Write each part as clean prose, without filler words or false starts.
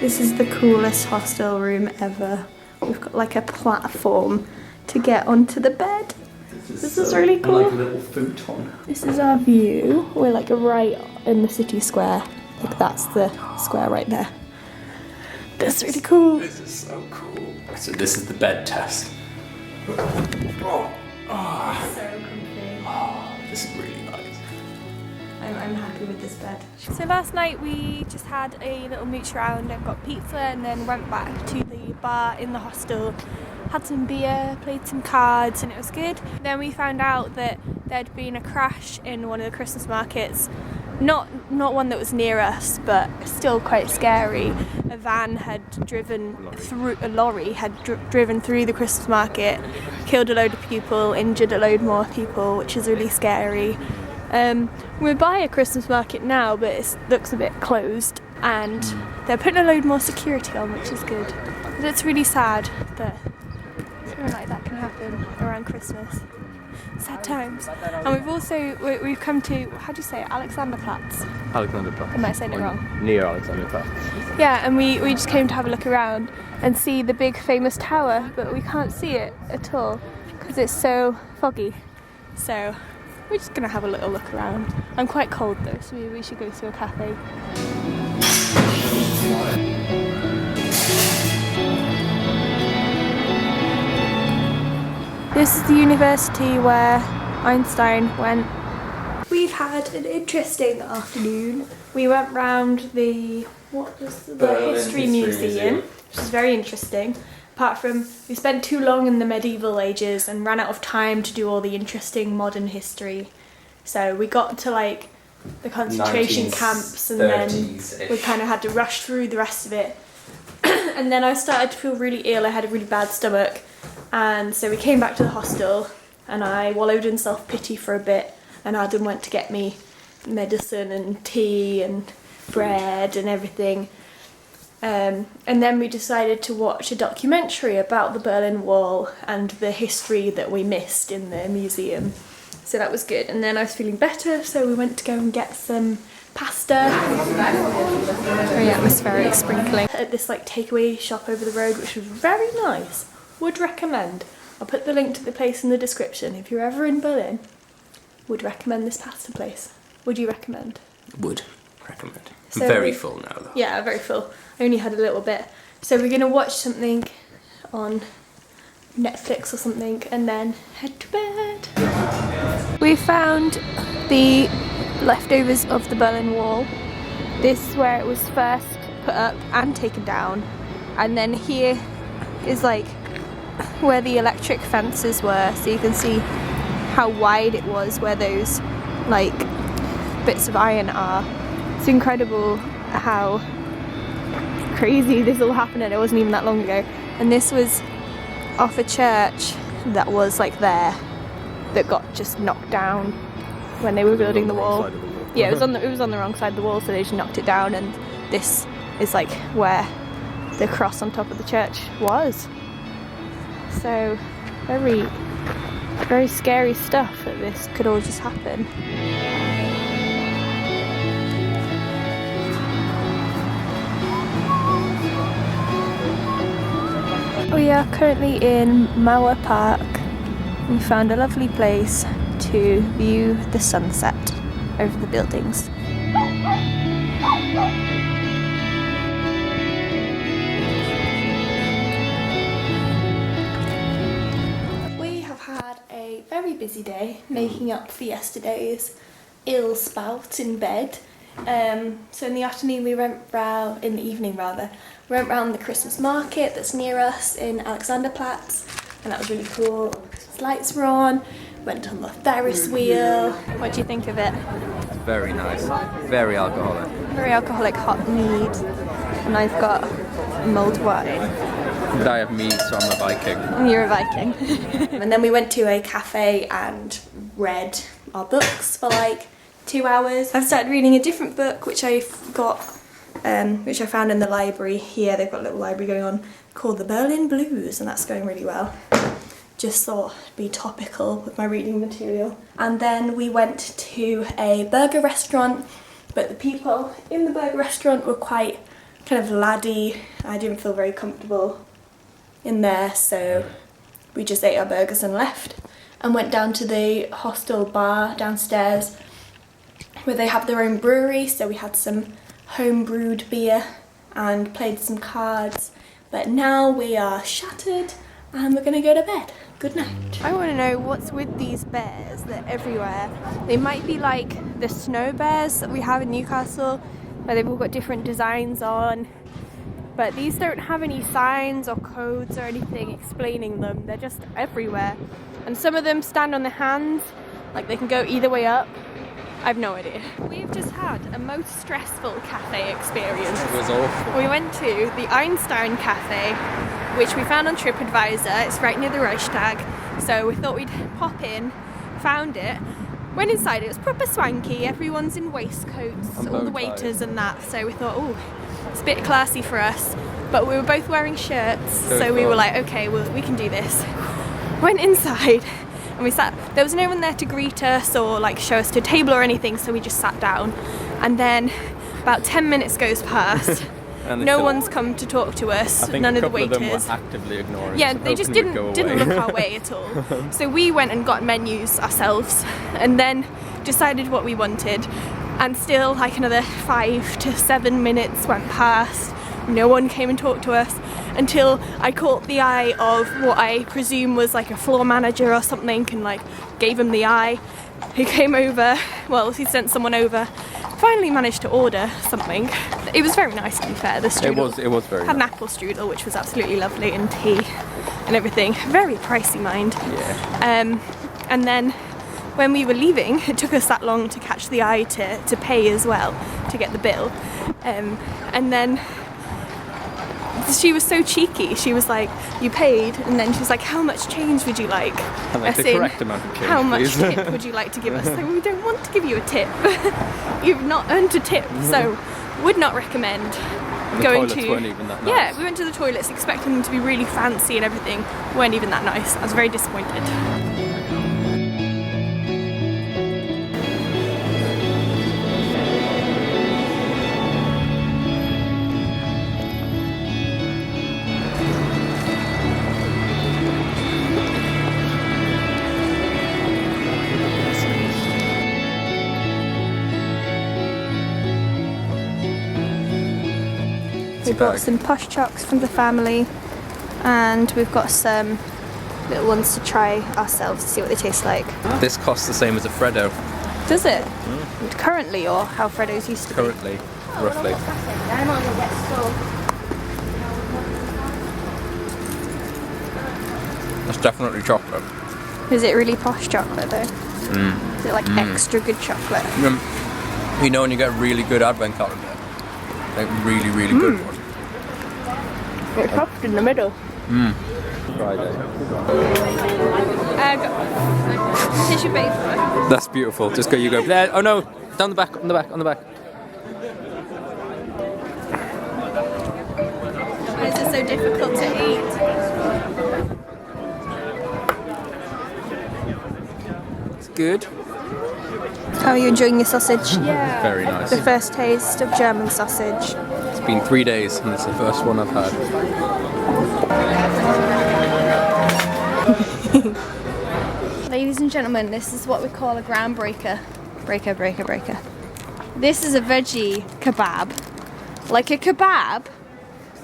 This is the coolest hostel room ever. We've got like a platform to get onto the bed. This is really cool. Like a little futon. This is our view. We're like right in the city square. Like that's the square right there. That's really cool. This is so cool. So this is the bed test. Oh, oh. So comfy. Oh, this is really nice. I'm happy with this bed. So last night we just had a little mooch around and got pizza and then went back to the bar in the hostel, had some beer, played some cards, and it was good. Then we found out that there'd been a crash in one of the Christmas markets. Not one that was near us, but still quite scary. A van had driven through, a lorry had driven through the Christmas market, killed a load of people, injured a load more people, which is really scary. We're by a Christmas market now, but it looks a bit closed, and they're putting a load more security on, which is good. But it's really sad that something like that can happen around Christmas. Sad times. And we've come to, how do you say it, Alexnderplatz? Alexnderplatz. Am I saying it wrong? Near Alexnderplatz. Yeah, and we just came to have a look around and see the big famous tower, but we can't see it at all because it's so foggy. So we're just gonna have a little look around. I'm quite cold though, so maybe we should go to a cafe. This is the university where Einstein went. We've had an interesting afternoon. We went round the History Museum, which is very interesting. Apart from we spent too long in the medieval ages and ran out of time to do all the interesting modern history. So we got to like the concentration camps and then we kind of had to rush through the rest of it. And then I started to feel really ill. I had a really bad stomach. And so we came back to the hostel and I wallowed in self-pity for a bit, and Adam went to get me medicine and tea and bread and everything. And then we decided to watch a documentary about the Berlin Wall and the history that we missed in the museum. So that was good. And then I was feeling better, so we went to go and get some pasta. Very atmospheric sprinkling. At this like takeaway shop over the road, which was very nice. Would recommend. I'll put the link to the place in the description. If you're ever in Berlin, would recommend this pasta place. Would you recommend? Would recommend. So very full now though. Yeah, very full. I only had a little bit. So we're going to watch something on Netflix or something and then head to bed. We found the leftovers of the Berlin Wall. This is where it was first put up and taken down. And then here is like where the electric fences were, so you can see how wide it was where those like bits of iron are. It's incredible how crazy this all happened, and it wasn't even that long ago. And this was off a church that was like there, that got just knocked down when they were building the wall. Yeah, it was on the wrong side of the wall, so they just knocked it down, and this is like where the cross on top of the church was. So very, very scary stuff that this could all just happen. We are currently in Mauer Park. We found a lovely place to view the sunset over the buildings. Very busy day, making up for yesterday's ill spout in bed. So in the afternoon we went round, in the evening rather, we went round the Christmas market that's near us in Alexnderplatz, and that was really cool. Christmas lights were on, went on the Ferris wheel. What do you think of it? Very nice, very alcoholic. Very alcoholic hot mead, and I've got mulled wine. But I have mead, so I'm a Viking. You're a Viking. And then we went to a cafe and read our books for like 2 hours. I've started reading a different book which I got, which I found in the library here. They've got a little library going on called The Berlin Blues, and that's going really well. Just thought it'd be topical with my reading material. And then we went to a burger restaurant, but the people in the burger restaurant were quite kind of laddie. I didn't feel very comfortable in there, so we just ate our burgers and left, and went down to the hostel bar downstairs where they have their own brewery, so we had some home brewed beer and played some cards. But now we are shattered and we're gonna go to bed. Good night. I want to know what's with these bears. They're everywhere. They might be like the snow bears that we have in Newcastle, where they've all got different designs on. But these don't have any signs or codes or anything explaining them. They're just everywhere. And some of them stand on their hands, like they can go either way up. I've no idea. We've just had a most stressful cafe experience. It was awful. We went to the Einstein Cafe, which we found on TripAdvisor. It's right near the Reichstag. So we thought we'd pop in, found it, went inside. It was proper swanky. Everyone's in waistcoats, all the waiters and that. So we thought, oh, it's a bit classy for us. But we were both wearing shirts, so we were like, okay, well, we can do this. Went inside. And we sat, there was no one there to greet us or like show us to a table or anything, so we just sat down. And then about 10 minutes goes past. No one's come to talk to us, none of the waiters. Of them were actively ignoring Yeah, us, they just didn't look our way at all. So we went and got menus ourselves and then decided what we wanted. And still like another 5 to 7 minutes went past. No one came and talked to us until I caught the eye of what I presume was like a floor manager or something, and like gave him the eye. He came over, well, he sent someone over, finally managed to order something. It was very nice, to be fair, the strudel. It was very Had nice. an apple strudel, which was absolutely lovely, and tea and everything. Very pricey, mind. Yeah. And then when we were leaving, it took us that long to catch the eye to pay as well, to get the bill. And then she was so cheeky. She was like, you paid, and then she was like, how much change would you like? And like the correct amount of change, how much please. tip would you like to give us? Like, we don't want to give you a tip. You've not earned a tip, so would not recommend going the toilets weren't even that nice. Yeah, we went to the toilets expecting them to be really fancy and everything. Weren't even that nice. I was very disappointed. We bought some posh chocks from the family, and we've got some little ones to try ourselves to see what they taste like. This costs the same as a Freddo. Does it? Currently, or how Freddos used to be? Currently, roughly. That's definitely chocolate. Is it really posh chocolate though? Is it like extra good chocolate? You know when you get really good advent calendar? Like really, really good one. It's popped in the middle. Friday. Tissue paper. That's beautiful. Just go, you go there. Oh no, down the back, on the back, on the back. Why is it so difficult to eat? It's good. How are you enjoying your sausage? Yeah. Very nice. The first taste of German sausage. It's been 3 days and it's the first one I've had. Ladies and gentlemen, this is what we call a groundbreaker. Breaker. This is a veggie kebab. Like a kebab,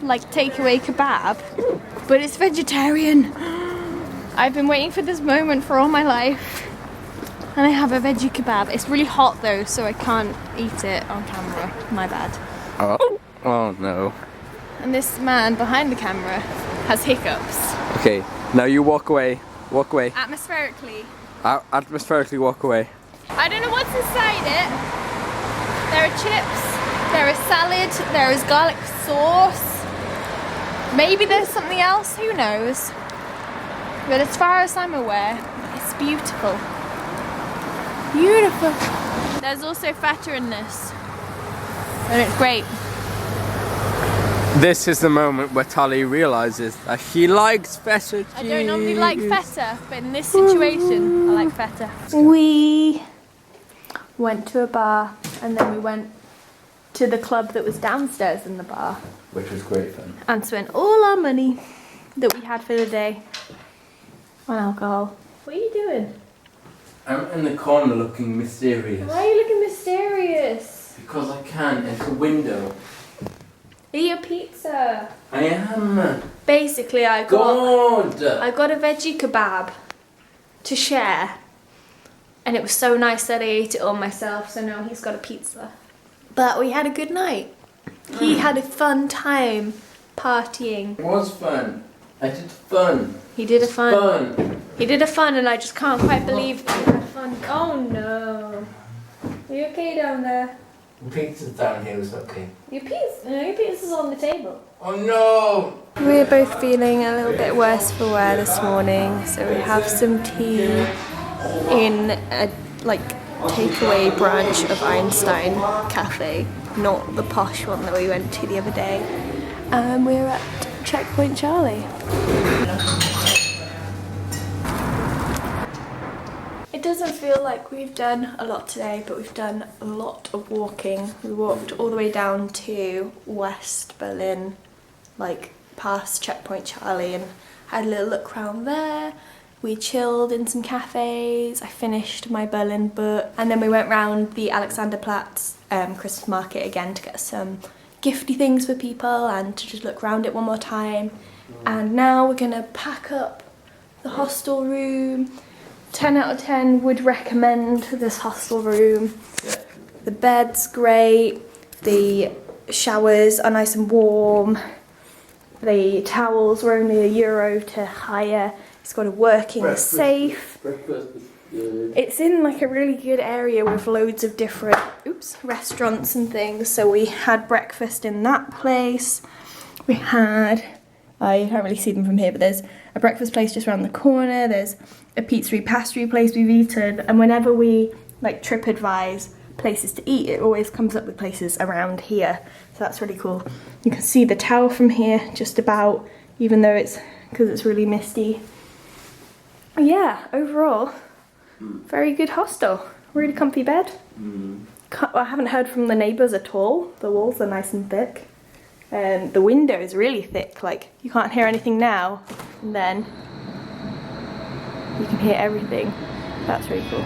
like takeaway kebab, but it's vegetarian. I've been waiting for this moment for all my life. And I have a veggie kebab. It's really hot though, so I can't eat it on camera. My bad. Oh no. And this man behind the camera has hiccups. Okay, now you walk away. Walk away. Atmospherically. Atmospherically walk away. I don't know what's inside it. There are chips, there is salad, there is garlic sauce. Maybe there's something else, who knows? But as far as I'm aware, it's beautiful. Beautiful. There's also feta in this. And it's great. This is the moment where Tali realises that she likes feta cheese. I don't normally like feta, but in this situation, I like feta. We went to a bar and then we went to to the club that was downstairs in the bar. Which was great fun. And spent all our money that we had for the day on alcohol. What are you doing? I'm in the corner looking mysterious. Why are you looking mysterious? Because I can. It's a window. Eat a pizza. I am. Basically, I got a veggie kebab to share. And it was so nice that I ate it all myself, so now he's got a pizza. But we had a good night. He had a fun time partying. It was fun. I did fun. He did a fun. Fun. He did a fun, and I just can't quite believe that he had fun. Oh no. Are you okay down there? The pizza's down here was okay. Your pizza's on the table. Oh no! We're both feeling a little bit worse for wear this morning, so we have some tea in a takeaway branch of Einstein Cafe, not the posh one that we went to the other day. We're at Checkpoint Charlie. It doesn't feel like we've done a lot today, but we've done a lot of walking. We walked all the way down to West Berlin, like past Checkpoint Charlie, and had a little look around there. We chilled in some cafes. I finished my Berlin book, and then we went round the Alexnderplatz Christmas market again to get some gifty things for people and to just look around it one more time. And now we're gonna pack up the hostel room. 10 out of 10 would recommend this hostel room. The bed's great, the showers are nice and warm, the towels were only €1 to hire. It's got a working safe. It's in like a really good area with loads of different restaurants and things. So we had breakfast in that place. We had, I can't really see them from here, but there's a breakfast place just around the corner. There's a pizzeria pastry place we've eaten. And whenever we like TripAdvise places to eat, it always comes up with places around here. So that's really cool. You can see the tower from here just about, even though because it's really misty. Yeah, overall, very good hostel. Really comfy bed. I haven't heard from the neighbours at all. The walls are nice and thick. The window is really thick, like you can't hear anything now, and then you can hear everything. That's really cool.